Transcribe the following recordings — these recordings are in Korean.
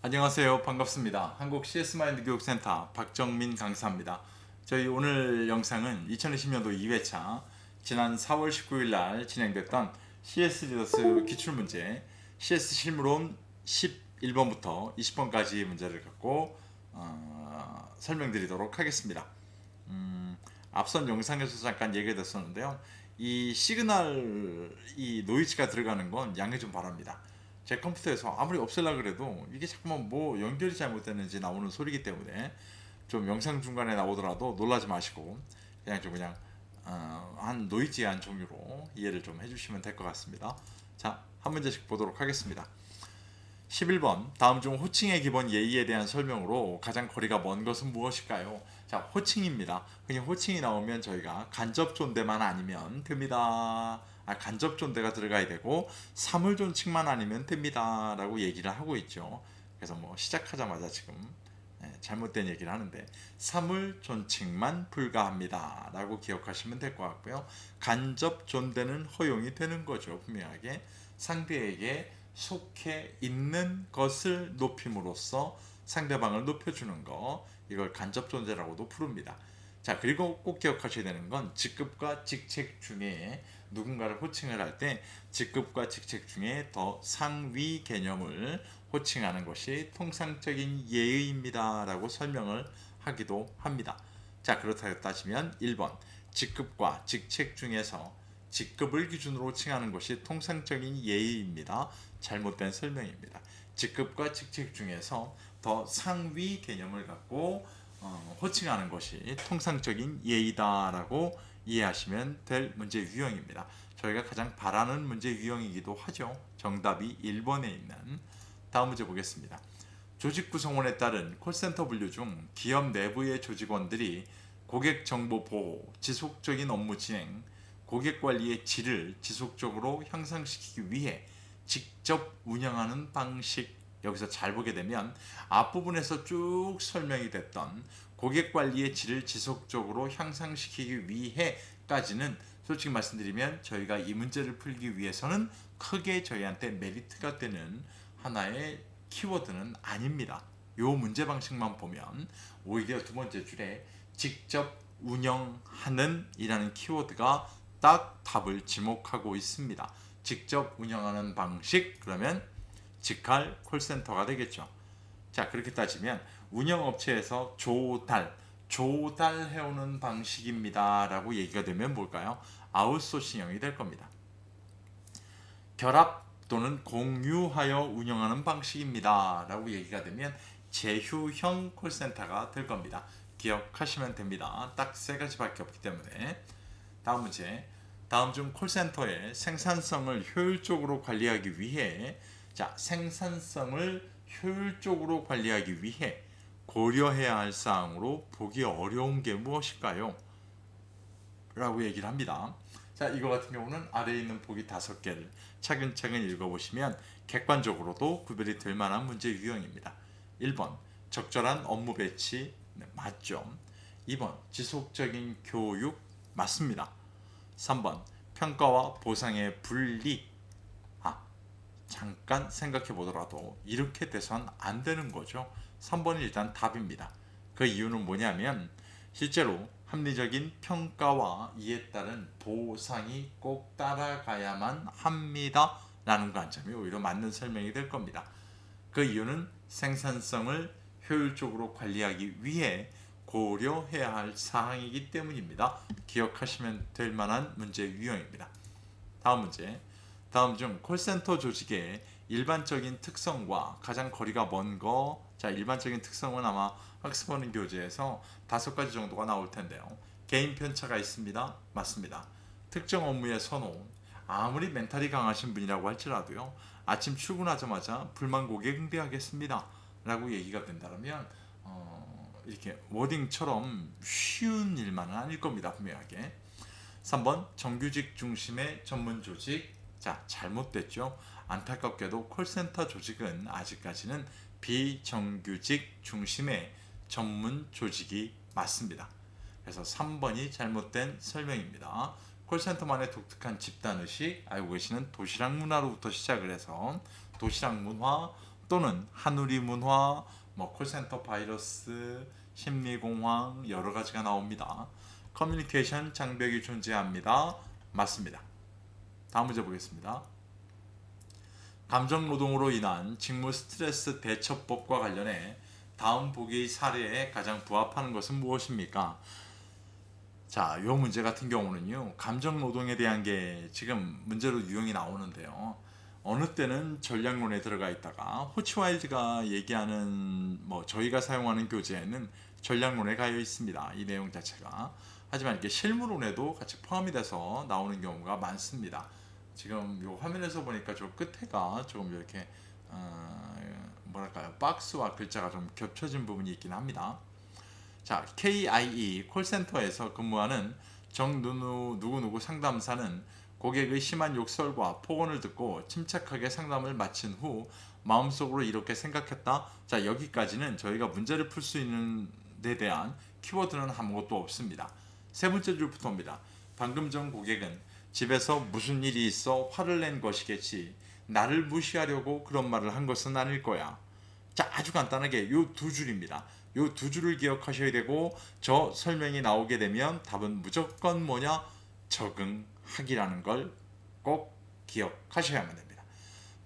안녕하세요. 반갑습니다. 한국 CS마인드 교육센터 박정민 강사입니다. 저희 오늘 영상은 2020년도 2회차 지난 4월 19일 날 진행됐던 CS 리더스 기출문제 CS 실무론 11번부터 20번까지 문제를 갖고 설명드리도록 하겠습니다. 앞선 영상에서 잠깐 얘기가 됐었는데요. 이 시그널, 이 노이즈가 들어가는 건 양해 좀 바랍니다. 제 컴퓨터에서 아무리 없애려고 그래도 이게 자꾸만 뭐 연결이 잘못됐는지 나오는 소리이기 때문에 좀 영상 중간에 나오더라도 놀라지 마시고 그냥 한 노이즈한 종류로 이해를 좀 해주시면 될 것 같습니다. 자, 한 문제씩 보도록 하겠습니다. 11번 다음 중 호칭의 기본 예의에 대한 설명으로 가장 거리가 먼 것은 무엇일까요? 자, 호칭입니다. 그냥 호칭이 나오면 저희가 간접 존대만 아니면 됩니다. 간접 존대가 들어가야 되고 사물 존칭만 아니면 됩니다 라고 얘기를 하고 있죠. 그래서 뭐 시작하자마자 지금 잘못된 얘기를 하는데 사물 존칭만 불가합니다 라고 기억하시면 될 것 같고요. 간접 존대는 허용이 되는 거죠. 분명하게 상대에게 속해 있는 것을 높임으로써 상대방을 높여주는 거, 이걸 간접 존재라고도 부릅니다. 자, 그리고 꼭 기억하셔야 되는 건 직급과 직책 중에 누군가를 호칭을 할 때 직급과 직책 중에 더 상위 개념을 호칭하는 것이 통상적인 예의입니다 라고 설명을 하기도 합니다. 자, 그렇다고 따지면 1번 직급과 직책 중에서 직급을 기준으로 호칭하는 것이 통상적인 예의입니다. 잘못된 설명입니다. 직급과 직책 중에서 더 상위 개념을 갖고 호칭하는 것이 통상적인 예의다라고 이해하시면 될 문제 유형입니다. 저희가 가장 바라는 문제 유형이기도 하죠. 정답이 1번에 있는. 다음 문제 보겠습니다. 조직 구성원에 따른 콜센터 분류 중 기업 내부의 조직원들이 고객 정보 보호, 지속적인 업무 진행, 고객 관리의 질을 지속적으로 향상시키기 위해 직접 운영하는 방식, 여기서 잘 보게 되면 앞부분에서 쭉 설명이 됐던 고객 관리의 질을 지속적으로 향상시키기 위해까지는 솔직히 말씀드리면 저희가 이 문제를 풀기 위해서는 크게 저희한테 메리트가 되는 하나의 키워드는 아닙니다. 요 문제 방식만 보면 오히려 두 번째 줄에 직접 운영하는 이라는 키워드가 딱 답을 지목하고 있습니다. 직접 운영하는 방식, 그러면 직할 콜센터가 되겠죠. 자, 그렇게 따지면 운영업체에서 조달해오는 방식입니다 라고 얘기가 되면 뭘까요? 아웃소싱형이 될 겁니다. 결합 또는 공유하여 운영하는 방식입니다 라고 얘기가 되면 제휴형 콜센터가 될 겁니다. 기억하시면 됩니다. 딱 세 가지밖에 없기 때문에. 다음 문제. 다음 중 콜센터의 생산성을 효율적으로 관리하기 위해, 자, 생산성을 효율적으로 관리하기 위해 고려해야 할 사항으로 보기 어려운 게 무엇일까요? 라고 얘기를 합니다. 자, 이거 같은 경우는 아래에 있는 보기 5개를 차근차근 읽어보시면 객관적으로도 구별이 될 만한 문제 유형입니다. 1번 적절한 업무 배치, 네, 맞죠. 2번 지속적인 교육, 맞습니다. 3번 평가와 보상의 분리, 잠깐 생각해 보더라도 이렇게 돼선 안 되는 거죠. 3번이 일단 답입니다. 그 이유는 뭐냐면 실제로 합리적인 평가와 이에 따른 보상이 꼭 따라가야만 합니다 라는 관점이 오히려 맞는 설명이 될 겁니다. 그 이유는 생산성을 효율적으로 관리하기 위해 고려해야 할 사항이기 때문입니다. 기억하시면 될 만한 문제 유형입니다. 다음 문제. 다음 중 콜센터 조직의 일반적인 특성과 가장 거리가 먼 거. 자, 일반적인 특성은 아마 학습하는 교재에서 5가지 정도가 나올 텐데요. 개인 편차가 있습니다. 맞습니다. 특정 업무의 선호. 아무리 멘탈이 강하신 분이라고 할지라도요, 아침 출근하자마자 불만 고객 응대하겠습니다 라고 얘기가 된다면 이렇게 워딩처럼 쉬운 일만은 아닐 겁니다. 분명하게. 3번 정규직 중심의 전문 조직. 자, 잘못됐죠. 안타깝게도 콜센터 조직은 아직까지는 비정규직 중심의 전문 조직이 맞습니다. 그래서 3번이 잘못된 설명입니다. 콜센터만의 독특한 집단의식, 알고 계시는 도시락 문화로부터 시작을 해서 도시락 문화, 또는 한우리 문화, 뭐 콜센터 바이러스, 심리공황 여러 가지가 나옵니다. 커뮤니케이션 장벽이 존재합니다. 맞습니다. 다음 문제 보겠습니다. 감정노동으로 인한 직무 스트레스 대처법과 관련해 다음 보기의 사례에 가장 부합하는 것은 무엇입니까? 자, 이 문제 같은 경우는요, 감정노동에 대한 게 지금 문제로 유형이 나오는데요. 어느 때는 전략론에 들어가 있다가 호치와일드가 얘기하는 저희가 사용하는 교재에는 전략론에 가여 있습니다. 이 내용 자체가. 하지만 이렇게 실무론에도 같이 포함이 돼서 나오는 경우가 많습니다. 지금 요 화면에서 보니까 저 끝에가 조금 이렇게 뭐랄까요, 박스와 글자가 좀 겹쳐진 부분이 있긴 합니다. 자, KIE 콜센터에서 근무하는 누구누구 상담사는 고객의 심한 욕설과 폭언을 듣고 침착하게 상담을 마친 후 마음속으로 이렇게 생각했다. 자, 여기까지는 저희가 문제를 풀 수 있는 데 대한 키워드는 아무것도 없습니다. 세 번째 줄부터입니다. 방금 전 고객은 집에서 무슨 일이 있어 화를 낸 것이겠지. 나를 무시하려고 그런 말을 한 것은 아닐 거야. 자, 아주 간단하게 요 두 줄입니다. 요 두 줄을 기억하셔야 되고, 저 설명이 나오게 되면 답은 무조건 뭐냐? 적응하기라는 걸 꼭 기억하셔야만 됩니다.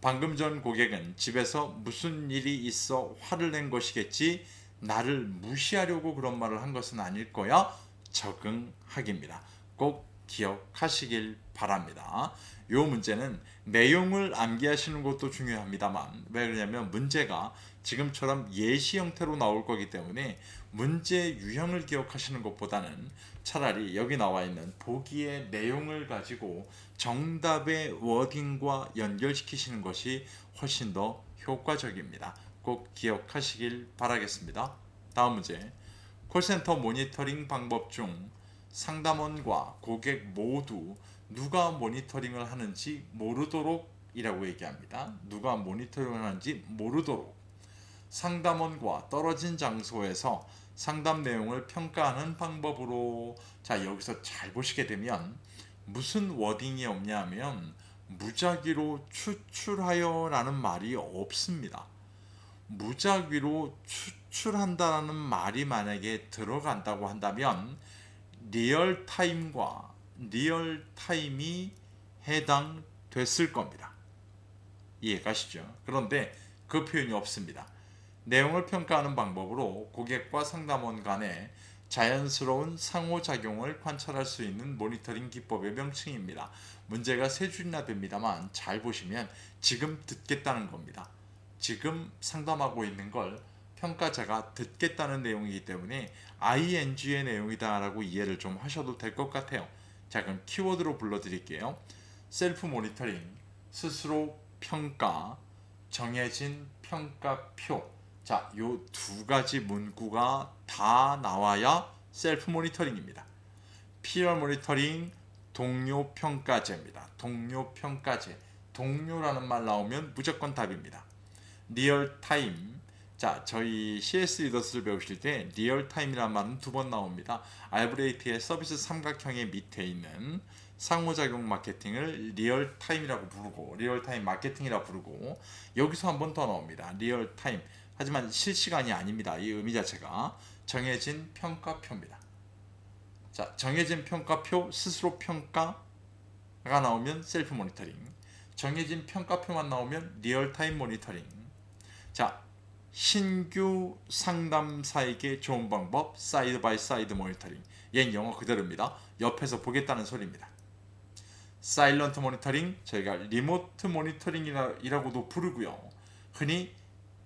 방금 전 고객은 집에서 무슨 일이 있어 화를 낸 것이겠지. 나를 무시하려고 그런 말을 한 것은 아닐 거야. 적응하기입니다. 꼭 기억하시길 바랍니다. 이 문제는 내용을 암기하시는 것도 중요합니다만, 왜 그러냐면 문제가 지금처럼 예시 형태로 나올 거기 때문에 문제 유형을 기억하시는 것보다는 차라리 여기 나와 있는 보기의 내용을 가지고 정답의 워딩과 연결시키시는 것이 훨씬 더 효과적입니다. 꼭 기억하시길 바라겠습니다. 다음 문제. 콜센터 모니터링 방법 중 상담원과 고객 모두 누가 모니터링을 하는지 모르도록 이라고 얘기합니다. 누가 모니터링을 하는지 모르도록 상담원과 떨어진 장소에서 상담 내용을 평가하는 방법으로. 자, 여기서 잘 보시게 되면 무슨 워딩이 없냐 하면 무작위로 추출하여 라는 말이 없습니다. 무작위로 추출한다라는 말이 만약에 들어간다고 한다면 리얼타임과 리얼타임이 해당됐을 겁니다. 이해가시죠? 그런데 그 표현이 없습니다. 내용을 평가하는 방법으로 고객과 상담원 간의 자연스러운 상호작용을 관찰할 수 있는 모니터링 기법의 명칭입니다. 문제가 세 줄이나 됩니다만 잘 보시면 지금 듣겠다는 겁니다. 지금 상담하고 있는 걸 평가자가 듣겠다는 내용이기 때문에 ing의 내용이다 라고 이해를 좀 하셔도 될 것 같아요. 자, 그럼 키워드로 불러드릴게요. 셀프 모니터링, 스스로 평가, 정해진 평가표. 자, 요 두 가지 문구가 다 나와야 셀프 모니터링입니다. 피어 모니터링, 동료 평가제입니다. 동료 평가제. 동료라는 말 나오면 무조건 답입니다. 리얼타임. 자, 저희 CS 리더스를 배우실 때 리얼타임이라는 말은 두 번 나옵니다. 알브레이트의 서비스 삼각형의 밑에 있는 상호작용 마케팅을 리얼타임이라고 부르고, 리얼타임 마케팅이라고 부르고, 여기서 한 번 더 나옵니다. 리얼타임. 하지만 실시간이 아닙니다. 이 의미 자체가 정해진 평가표입니다. 자, 정해진 평가표, 스스로 평가가 나오면 셀프 모니터링. 정해진 평가표만 나오면 리얼타임 모니터링. 자, 신규 상담사에게 좋은 방법, 사이드 바이 사이드 모니터링. 얘는 영어 그대로입니다. 옆에서 보겠다는 소리입니다. 사일런트 모니터링, 저희가 리모트 모니터링이라고도 부르고요. 흔히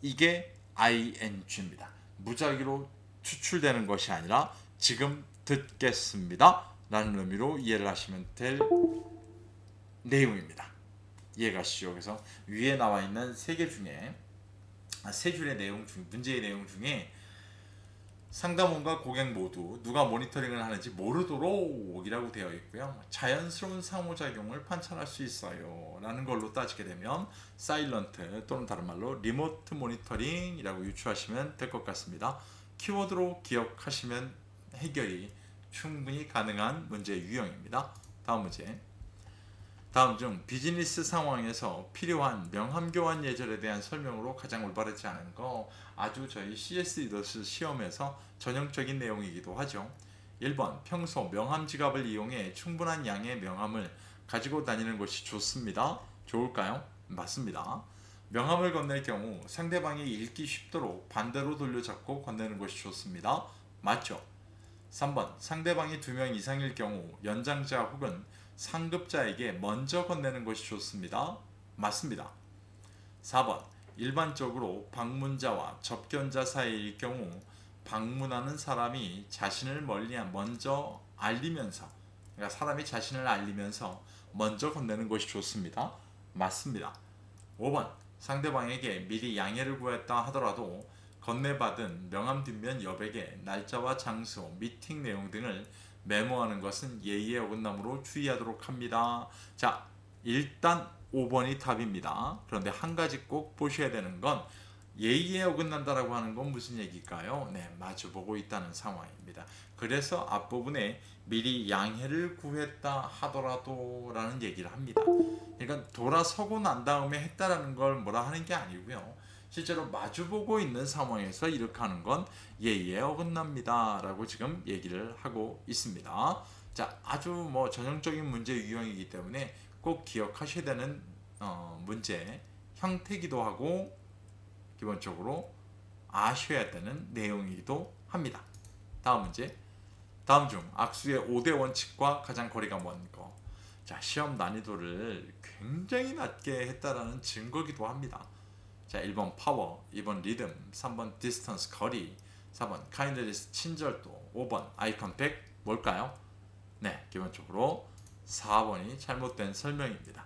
이게 ing입니다. 무작위로 추출되는 것이 아니라 지금 듣겠습니다 라는 의미로 이해를 하시면 될 내용입니다. 이해가시죠? 그래서 위에 나와 있는 세 줄의 내용 중, 문제의 내용 중에 상담원과 고객 모두 누가 모니터링을 하는지 모르도록 이라고 되어 있고요. 자연스러운 상호작용을 관찰할 수 있어요 라는 걸로 따지게 되면 사일런트 또는 다른 말로 리모트 모니터링 이라고 유추하시면 될 것 같습니다. 키워드로 기억하시면 해결이 충분히 가능한 문제 유형입니다. 다음 문제. 다음 중 비즈니스 상황에서 필요한 명함 교환 예절에 대한 설명으로 가장 올바르지 않은 거, 아주 저희 CS 리더스 시험에서 전형적인 내용이기도 하죠. 1번 평소 명함 지갑을 이용해 충분한 양의 명함을 가지고 다니는 것이 좋습니다. 좋을까요? 맞습니다. 명함을 건넬 경우 상대방이 읽기 쉽도록 반대로 돌려잡고 건네는 것이 좋습니다. 맞죠? 3번 상대방이 2명 이상일 경우 연장자 혹은 상급자에게 먼저 건네는 것이 좋습니다. 맞습니다. 4번 일반적으로 방문자와 접견자 사이일 경우 방문하는 사람이 자신을 먼저 알리면서, 그러니까 사람이 자신을 알리면서 먼저 건네는 것이 좋습니다. 맞습니다. 5번 상대방에게 미리 양해를 구했다 하더라도 건네받은 명함 뒷면 여백에 날짜와 장소, 미팅 내용 등을 메모하는 것은 예의의 어긋남으로 주의하도록 합니다. 자, 일단 5번이 답입니다. 그런데 한 가지 꼭 보셔야 되는 건, 예의에 어긋난다라고 하는 건 무슨 얘기일까요? 네, 마주보고 있다는 상황입니다. 그래서 앞부분에 미리 양해를 구했다 하더라도 라는 얘기를 합니다. 그러니까 돌아서고 난 다음에 했다라는 걸 뭐라 하는 게 아니고요. 실제로 마주보고 있는 상황에서 이렇게 하는 건 예의에 어긋납니다 라고 지금 얘기를 하고 있습니다. 자, 아주 뭐 전형적인 문제 유형이기 때문에 꼭 기억하셔야 되는 문제 형태이기도 하고 기본적으로 아셔야 되는 내용이기도 합니다. 다음 문제. 다음 중 악수의 5대 원칙과 가장 거리가 먼 거. 자, 시험 난이도를 굉장히 낮게 했다라는 증거기도 합니다. 자, 1번 파워, 2번 리듬, 3번 디스턴스 거리, 4번 카인드리스 친절도, 5번 아이 컨택 뭘까요? 네, 기본적으로 4번이 잘못된 설명입니다.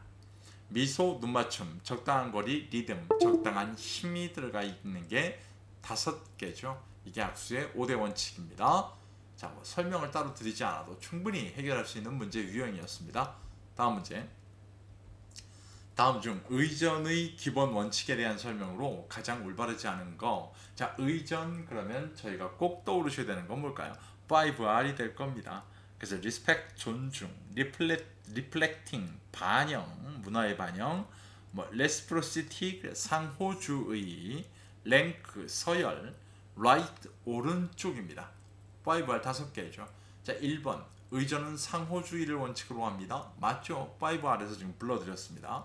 미소, 눈맞춤, 적당한 거리, 리듬, 적당한 힘이 들어가 있는 게 5개죠. 이게 악수의 5대 원칙입니다. 자, 뭐 설명을 따로 드리지 않아도 충분히 해결할 수 있는 문제 유형이었습니다. 다음 문제. 다음 중 의전의 기본 원칙에 대한 설명으로 가장 올바르지 않은 거. 자, 의전 그러면 저희가 꼭 떠오르셔야 되는 건 뭘까요? 5R이 될 겁니다. 그래서 respect 존중, reflecting 반영, 문화의 반영, 뭐 reciprocity 상호주의, rank 서열, right 오른쪽입니다. 5R 5개죠. 자, 1번 의전은 상호주의를 원칙으로 합니다. 맞죠? 5R에서 지금 불러드렸습니다.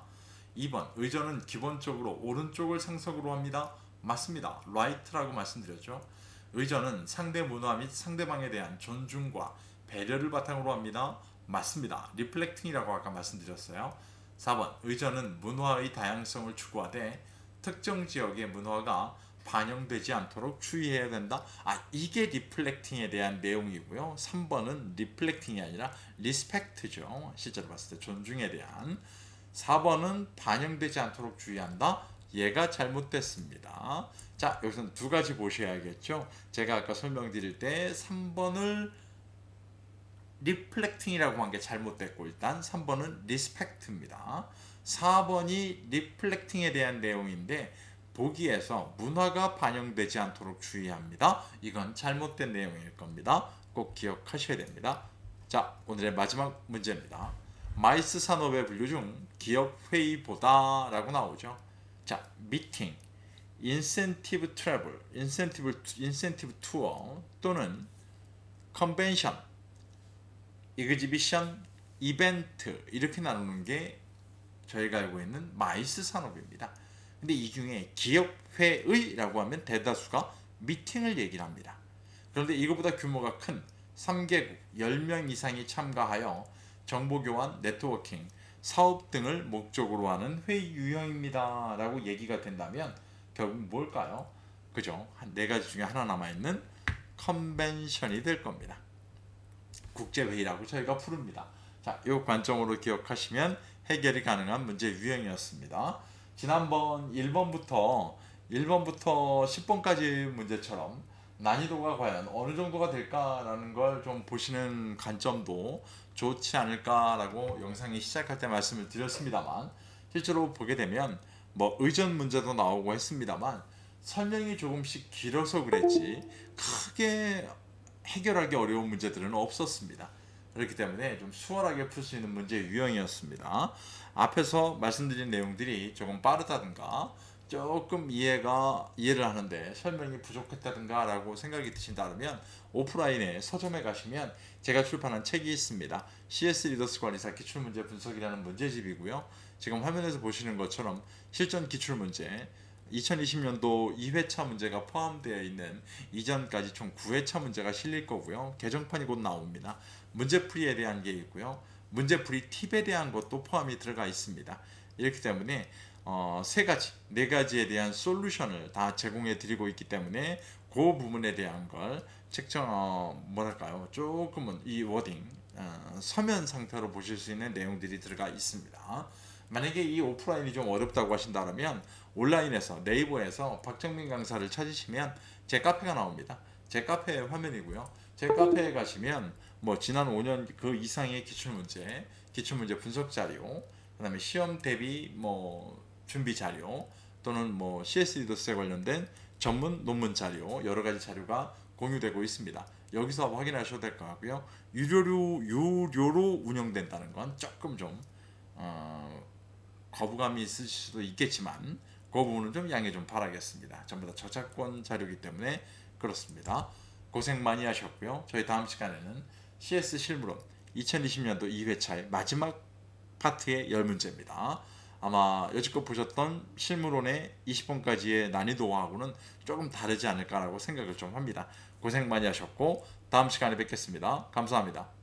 2번 의전은 기본적으로 오른쪽을 상석으로 합니다. 맞습니다. right라고 말씀드렸죠. 의전은 상대 문화 및 상대방에 대한 존중과 배려를 바탕으로 합니다. 맞습니다. reflecting이라고 아까 말씀드렸어요. 4번 의전은 문화의 다양성을 추구하되 특정 지역의 문화가 반영되지 않도록 주의해야 된다. 아, 이게 리플렉팅에 대한 내용이고요. 3번은 리플렉팅이 아니라 리스펙트죠. 실제로 봤을 때 존중에 대한. 4번은 반영되지 않도록 주의한다. 얘가 잘못됐습니다. 자, 여기서는 두 가지 보셔야겠죠. 제가 아까 설명드릴 때 3번을 리플렉팅이라고 한 게 잘못됐고, 일단 3번은 리스펙트입니다. 4번이 리플렉팅에 대한 내용인데 보기에서 문화가 반영되지 않도록 주의합니다. 이건 잘못된 내용일 겁니다. 꼭 기억하셔야 됩니다. 자, 오늘의 마지막 문제입니다. 마이스 산업의 분류 중 기업 회의보다 라고 나오죠. 자, 미팅, 인센티브 트래블, 인센티브 투어 또는 컨벤션, 이그지비션, 이벤트 이렇게 나누는 게 저희가 알고 있는 마이스 산업입니다. 근데 이 중에 기업회의라고 하면 대다수가 미팅을 얘기를 합니다. 그런데 이거보다 규모가 큰 3개국 10명 이상이 참가하여 정보교환, 네트워킹, 사업 등을 목적으로 하는 회의 유형입니다 라고 얘기가 된다면 결국 뭘까요? 그죠? 한 4가지 중에 하나 남아있는 컨벤션이 될 겁니다. 국제회의라고 저희가 부릅니다. 자, 이 관점으로 기억하시면 해결이 가능한 문제 유형이었습니다. 지난번 1번부터 10번까지 문제처럼 난이도가 과연 어느 정도가 될까라는 걸 좀 보시는 관점도 좋지 않을까라고 영상이 시작할 때 말씀을 드렸습니다만, 실제로 보게 되면 뭐 의전 문제도 나오고 했습니다만 설명이 조금씩 길어서 그랬지 크게 해결하기 어려운 문제들은 없었습니다. 그렇기 때문에 좀 수월하게 풀 수 있는 문제 유형이었습니다. 앞에서 말씀드린 내용들이 조금 빠르다든가 조금 이해를 하는데 설명이 부족했다든가 라고 생각이 드신다면 오프라인에 서점에 가시면 제가 출판한 책이 있습니다. CS 리더스 관리사 기출문제 분석이라는 문제집이고요. 지금 화면에서 보시는 것처럼 실전 기출문제 2020년도 2회차 문제가 포함되어 있는 이전까지 총 9회차 문제가 실릴 거고요. 개정판이 곧 나옵니다. 문제풀이에 대한 게 있고요. 문제풀이 팁에 대한 것도 포함이 들어가 있습니다. 이렇기 때문에 세 가지, 네 가지에 대한 솔루션을 다 제공해 드리고 있기 때문에 그 부분에 대한 걸 책정 뭐랄까요, 조금은 이 워딩 서면 상태로 보실 수 있는 내용들이 들어가 있습니다. 만약에 이 오프라인이 좀 어렵다고 하신다면 온라인에서 네이버에서 박정민 강사를 찾으시면 제 카페가 나옵니다. 제 카페 화면이고요. 제 카페에 가시면 뭐 지난 5년 그 이상의 기출문제 분석 자료, 그다음에 시험 대비 뭐 준비 자료 또는 뭐 CS 리더스에 관련된 전문 논문 자료 여러 가지 자료가 공유되고 있습니다. 여기서 확인하셔도 될 것 같고요. 유료로 운영된다는 건 조금 좀 거부감이 있으실 수도 있겠지만 그 부분은 좀 양해 좀 바라겠습니다. 전부 다 저작권 자료이기 때문에 그렇습니다. 고생 많이 하셨고요. 저희 다음 시간에는 CS 실무론 2020년도 2회차의 마지막 파트의 10문제입니다. 아마 여지껏 보셨던 실무론의 20번까지의 난이도하고는 조금 다르지 않을까라고 생각을 좀 합니다. 고생 많이 하셨고 다음 시간에 뵙겠습니다. 감사합니다.